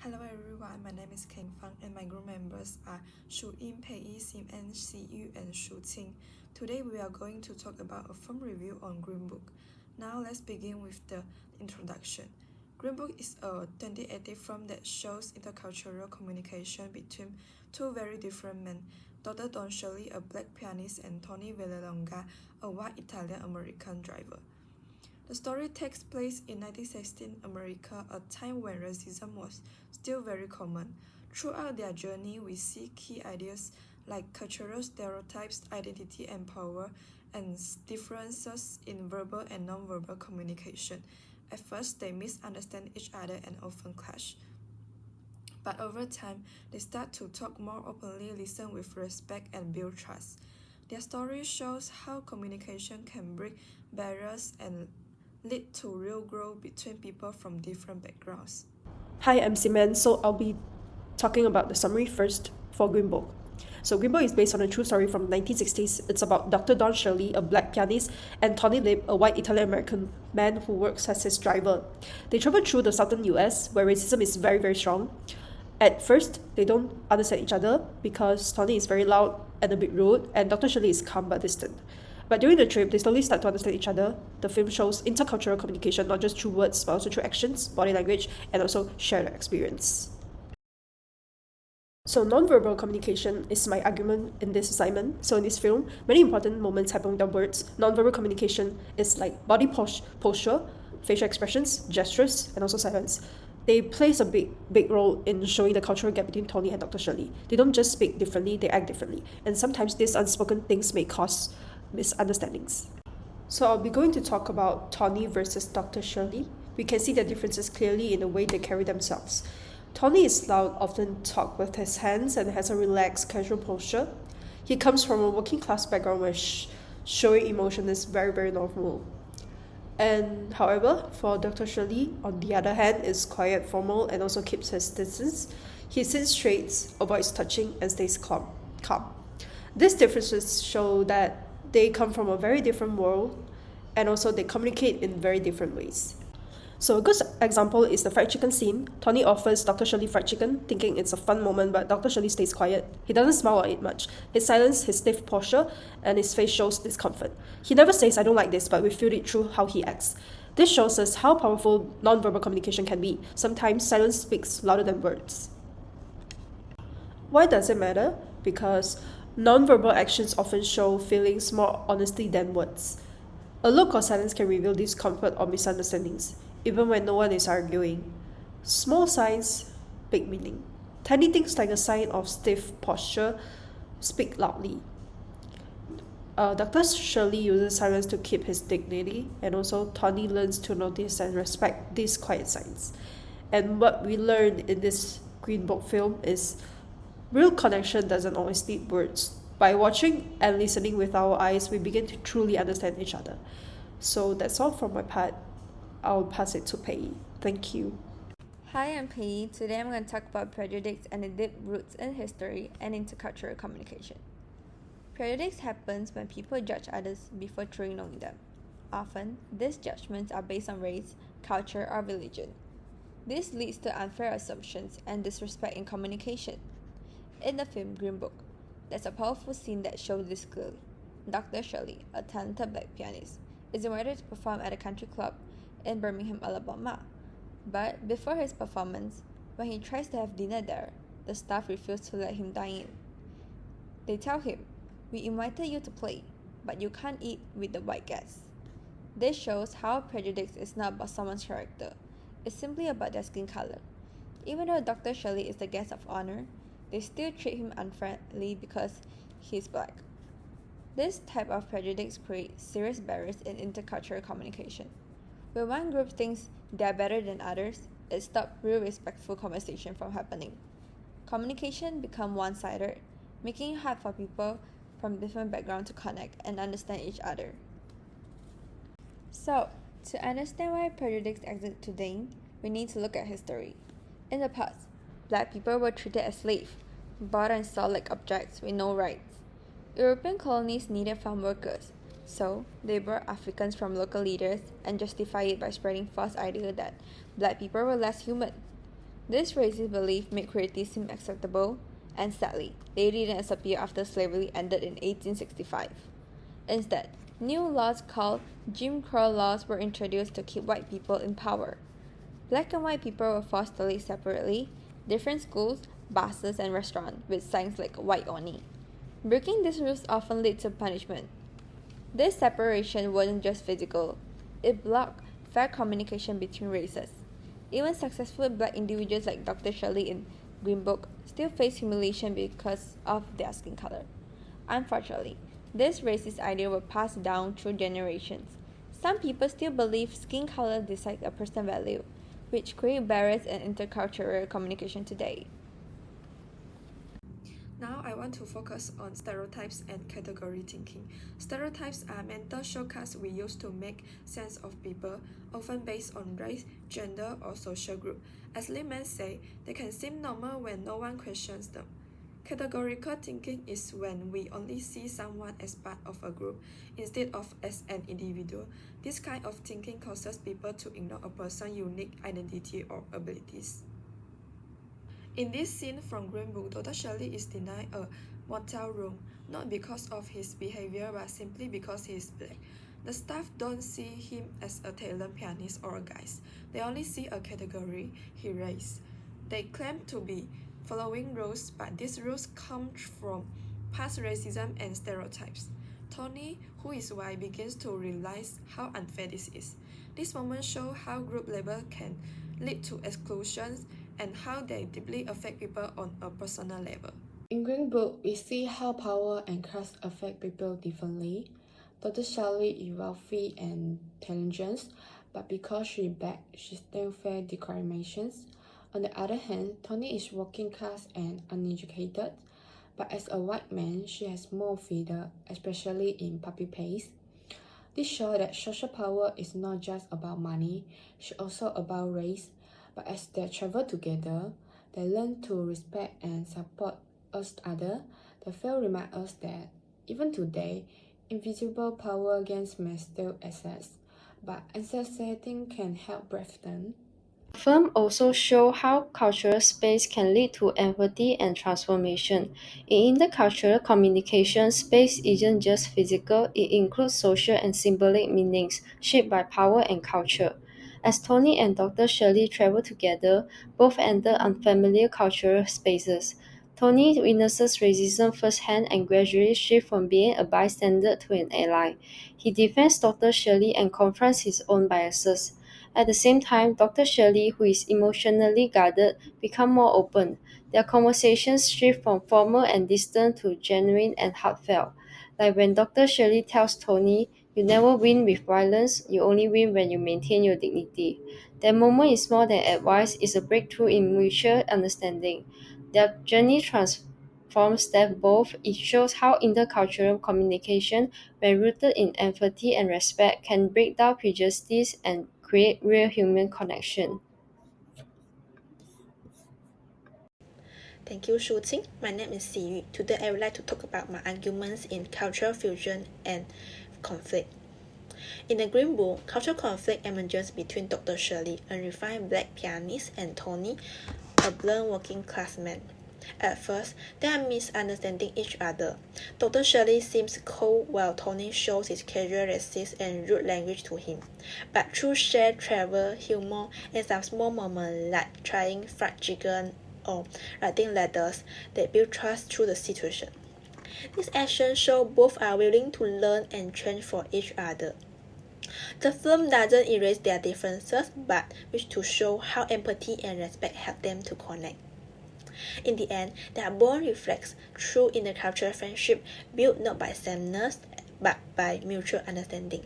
Hello everyone, my name is Keng Fang and my group members are Shu Yin, Pei Yee, Sim, Yu, and Shu Qing. Today we are going to talk about a film review on Greenbook. Now let's begin with the introduction. Greenbook is a 2018 film that shows intercultural communication between two very different men, Dr. Don Shirley, a black pianist, and Tony Vallelonga, a white Italian-American driver. The story takes place in 1916 America, a time when racism was still very common. Throughout their journey, we see key ideas like cultural stereotypes, identity and power, and differences in verbal and non-verbal communication. At first, they misunderstand each other and often clash. But over time, they start to talk more openly, listen with respect, and build trust. Their story shows how communication can break barriers and lead to real growth between people from different backgrounds. Hi, I'm Siman. So I'll be talking about the summary first for Greenbook. So Greenbook is based on a true story from 1960s. It's about Dr. Don Shirley, a black pianist, and Tony Lip, a white Italian-American man who works as his driver. They travel through the southern US, where racism is very, very strong. At first, they don't understand each other because Tony is very loud and a bit rude, and Dr. Shirley is calm but distant. But during the trip, they slowly start to understand each other. The film shows intercultural communication, not just through words, but also through actions, body language, and also shared experience. So non-verbal communication is my argument in this assignment. So in this film, many important moments happen without words. Non-verbal communication is like body posture, facial expressions, gestures, and also silence. They plays a big role in showing the cultural gap between Tony and Dr. Shirley. They don't just speak differently, they act differently. And sometimes these unspoken things may cause misunderstandings. So I'll be going to talk about Tony versus Dr. Shirley. We can see the differences clearly in the way they carry themselves. Tony is loud, often talks with his hands, and has a relaxed, casual posture. He comes from a working class background where showing emotion is very, very normal. And however, for Dr. Shirley, on the other hand, is quiet, formal, and also keeps his distance. He sits straight, avoids touching, and stays calm. These differences show that they come from a very different world, and also they communicate in very different ways. So a good example is the fried chicken scene. Tony offers Dr. Shirley fried chicken, thinking it's a fun moment, but Dr. Shirley stays quiet. He doesn't smile or eat much. His silence, his stiff posture, and his face shows discomfort. He never says, "I don't like this," but we feel it through how he acts. This shows us how powerful non-verbal communication can be. Sometimes silence speaks louder than words. Why does it matter? Because non-verbal actions often show feelings more honestly than words. A look or silence can reveal discomfort or misunderstandings, even when no one is arguing. Small signs, big meaning. Tiny things like a sign of stiff posture speak loudly. Dr. Shirley uses silence to keep his dignity, and also Tony learns to notice and respect these quiet signs. And what we learn in this Greenbook film is real connection doesn't always need words. By watching and listening with our eyes, we begin to truly understand each other. So that's all from my part. I'll pass it to Pei Yee. Thank you. Hi, I'm Pei Yee. Today I'm going to talk about prejudice and its deep roots in history and intercultural communication. Prejudice happens when people judge others before truly knowing them. Often, these judgments are based on race, culture, or religion. This leads to unfair assumptions and disrespect in communication. In the film Greenbook, there's a powerful scene that shows this clearly. Dr. Shirley, a talented black pianist, is invited to perform at a country club in Birmingham, Alabama. But before his performance, when he tries to have dinner there, the staff refuse to let him dine in. They tell him, "We invited you to play, but you can't eat with the white guests." This shows how prejudice is not about someone's character, it's simply about their skin color. Even though Dr. Shirley is the guest of honor, they still treat him unfairly because he's black. This type of prejudice creates serious barriers in intercultural communication. When one group thinks they are better than others, it stops real respectful conversation from happening. Communication becomes one-sided, making it hard for people from different backgrounds to connect and understand each other. So, to understand why prejudice exists today, we need to look at history. In the past, black people were treated as slaves, bought and sold like objects with no rights. European colonies needed farm workers, so they brought Africans from local leaders and justified it by spreading false idea that black people were less human. This racist belief made cruelty seem acceptable, and sadly, they didn't disappear after slavery ended in 1865. Instead, new laws called Jim Crow laws were introduced to keep white people in power. Black and white people were forced to live separately, different schools, buses, and restaurants with signs like white only. Breaking these rules often led to punishment. This separation wasn't just physical, it blocked fair communication between races. Even successful black individuals like Dr. Shirley in Greenbook still face humiliation because of their skin color. Unfortunately, this racist idea was passed down through generations. Some people still believe skin color decides a person's value, which create barriers in intercultural communication today. Now I want to focus on stereotypes and category thinking. Stereotypes are mental shortcuts we use to make sense of people, often based on race, gender, or social group. As laymen say, they can seem normal when no one questions them. Categorical thinking is when we only see someone as part of a group instead of as an individual. This kind of thinking causes people to ignore a person's unique identity or abilities. In this scene from Greenbook, Dr. Shirley is denied a motel room, not because of his behavior but simply because he is black. The staff don't see him as a talented pianist or a guy. They only see a category he raised. They claim to be following rules, but these rules come from past racism and stereotypes. Tony, who is white, begins to realize how unfair this is. This moment shows how group label can lead to exclusions and how they deeply affect people on a personal level. In Greenbook, we see how power and class affect people differently. Dr. Shirley is wealthy and talented, but because she's black, she still faces discriminations. On the other hand, Tony is working class and uneducated, but as a white man, she has more freedom, especially in public place. This shows that social power is not just about money, it's also about race. But as they travel together, they learn to respect and support each other. The film reminds us that even today, invisible power gains may still exist, but understanding can help break them. The film also shows how cultural space can lead to empathy and transformation. In intercultural communication, space isn't just physical, it includes social and symbolic meanings shaped by power and culture. As Tony and Dr. Shirley travel together, both enter unfamiliar cultural spaces. Tony witnesses racism firsthand and gradually shifts from being a bystander to an ally. He defends Dr. Shirley and confronts his own biases. At the same time, Dr. Shirley, who is emotionally guarded, becomes more open. Their conversations shift from formal and distant to genuine and heartfelt. Like when Dr. Shirley tells Tony, "You never win with violence, you only win when you maintain your dignity." That moment is more than advice, it's a breakthrough in mutual understanding. Their journey transforms them both. It shows how intercultural communication, when rooted in empathy and respect, can break down prejudices and create real human connection. Thank you, Shu Qing. My name is Si Yu. Today I would like to talk about my arguments in cultural fusion and conflict. In the Greenbook, cultural conflict emerges between Dr. Shirley, a refined black pianist, and Tony, a blunt working class man. At first, they are misunderstanding each other. Dr. Shirley seems cold while Tony shows his casual racist and rude language to him. But through shared travel, humor, and some small moments like trying fried chicken or writing letters, they build trust through the situation. These actions show both are willing to learn and change for each other. The film doesn't erase their differences, but wish to show how empathy and respect help them to connect. In the end, their bond reflects true intercultural friendship built not by sameness, but by mutual understanding.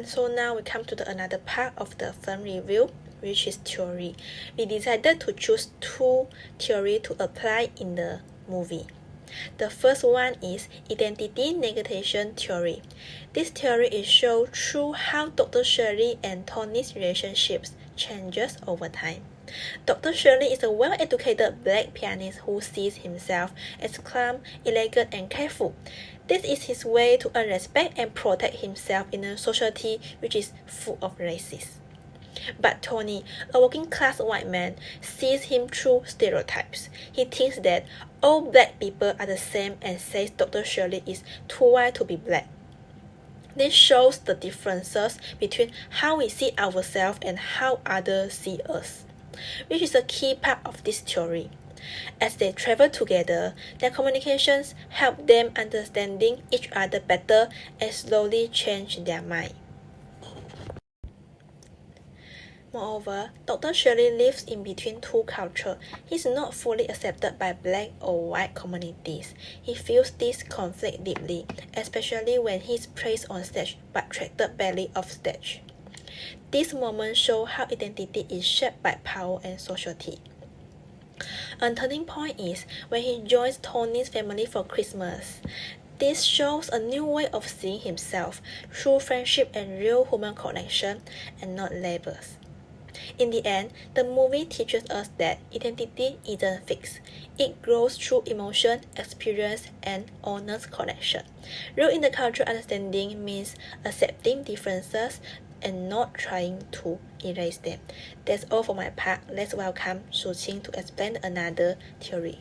So now we come to another part of the film review, which is theory. We decided to choose two theories to apply in the movie. The first one is identity negation theory. This theory is shown through how Dr. Shirley and Tony's relationships changes over time. Dr. Shirley is a well-educated black pianist who sees himself as calm, elegant, and careful. This is his way to earn respect and protect himself in a society which is full of racists. But Tony, a working-class white man, sees him through stereotypes. He thinks that all black people are the same and says Dr. Shirley is too white to be black. This shows the differences between how we see ourselves and how others see us, which is a key part of this theory. As they travel together, their communications help them understanding each other better and slowly change their mind. Moreover, Dr. Shirley lives in between two cultures. He is not fully accepted by black or white communities. He feels this conflict deeply, especially when he is praised on stage but treated badly off stage. This moment shows how identity is shaped by power and society. A turning point is when he joins Tony's family for Christmas. This shows a new way of seeing himself through friendship and real human connection and not labels. In the end, the movie teaches us that identity isn't fixed. It grows through emotion, experience, and honest connection. Real intercultural understanding means accepting differences and not trying to erase them. That's all for my part. Let's welcome Shu Qing to explain another theory.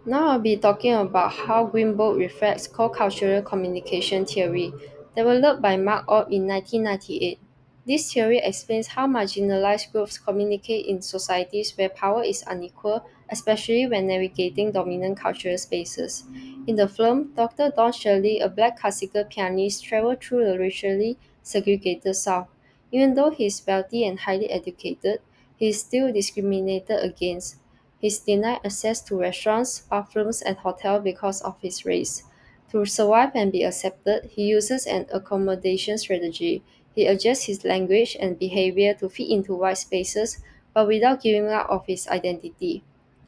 Now I'll be talking about how Greenbook reflects co-cultural communication theory, developed by Mark Orb in 1998. This theory explains how marginalized groups communicate in societies where power is unequal, especially when navigating dominant cultural spaces. In the film, Dr. Don Shirley, a black classical pianist, travels through the racially segregated South. Even though he is wealthy and highly educated, he is still discriminated against. He is denied access to restaurants, bathrooms, and hotels because of his race. To survive and be accepted, he uses an accommodation strategy. He adjusts his language and behavior to fit into white spaces, but without giving up of his identity.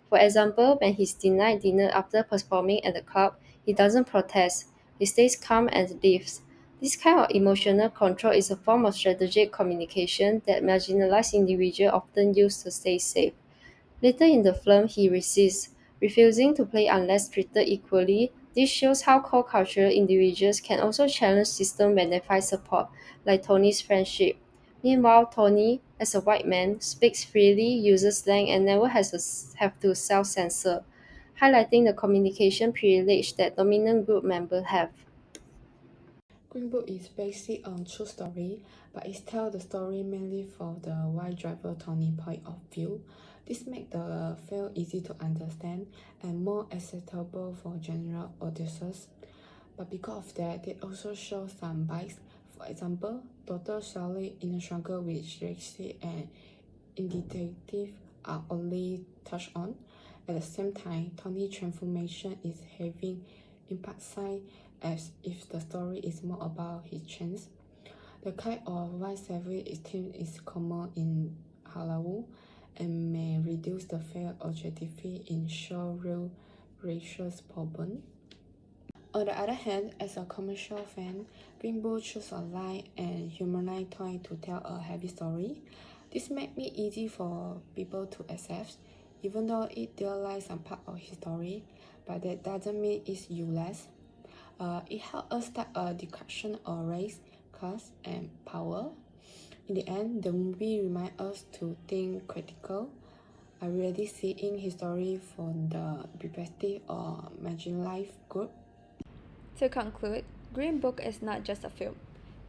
For example, when he's denied dinner after performing at the club, he doesn't protest. He stays calm and leaves. This kind of emotional control is a form of strategic communication that marginalized individuals often use to stay safe. Later in the film, he resists, refusing to play unless treated equally. This shows how co-cultural individuals can also challenge systems when they find support, like Tony's friendship. Meanwhile, Tony, as a white man, speaks freely, uses slang, and never have to self-censor, highlighting the communication privilege that dominant group members have. Greenbook is based on true story, but it tells the story mainly from the white driver Tony point of view. This makes the film easy to understand and more acceptable for general audiences. But because of that, it also shows some bias. For example, Dr. Shirley in a struggle with racism and identity are only touched on. At the same time, Tony's transformation is having impact side as if the story is more about his change. The kind of white savage theme is common in Hollywood and may reduce the fair objectivity in show real racial problem. On the other hand, as a commercial fan, Greenbook chose a light and humanized tone to tell a heavy story. This made it easy for people to accept, even though it realized some part of his story, but that doesn't mean it's useless. It helped us start a discussion on race, class, and power. In the end, the movie reminds us to think critical. I really seeing his story from the perspective of marginalized group. To conclude, Greenbook is not just a film.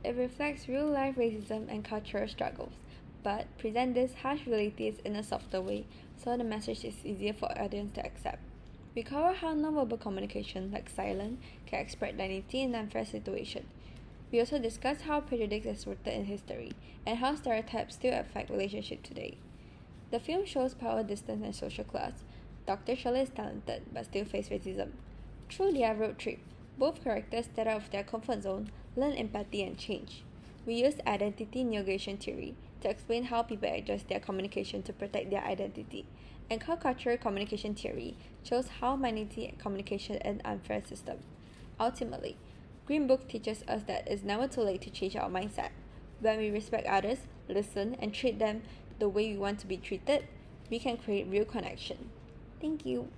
It reflects real-life racism and cultural struggles, but presents these harsh realities in a softer way, so the message is easier for audience to accept. We cover how nonverbal communication, like silence, can express dignity in unfair situations. We also discuss how prejudice is rooted in history, and how stereotypes still affect relationships today. The film shows power distance and social class. Dr. Shirley is talented, but still faces racism. Through their road trip, both characters step out of their comfort zone, learn empathy and change. We use identity negation theory to explain how people adjust their communication to protect their identity, and co-cultural communication theory shows how minority communication is an unfair system. Ultimately, Greenbook teaches us that it's never too late to change our mindset. When we respect others, listen, and treat them the way we want to be treated, we can create real connection. Thank you.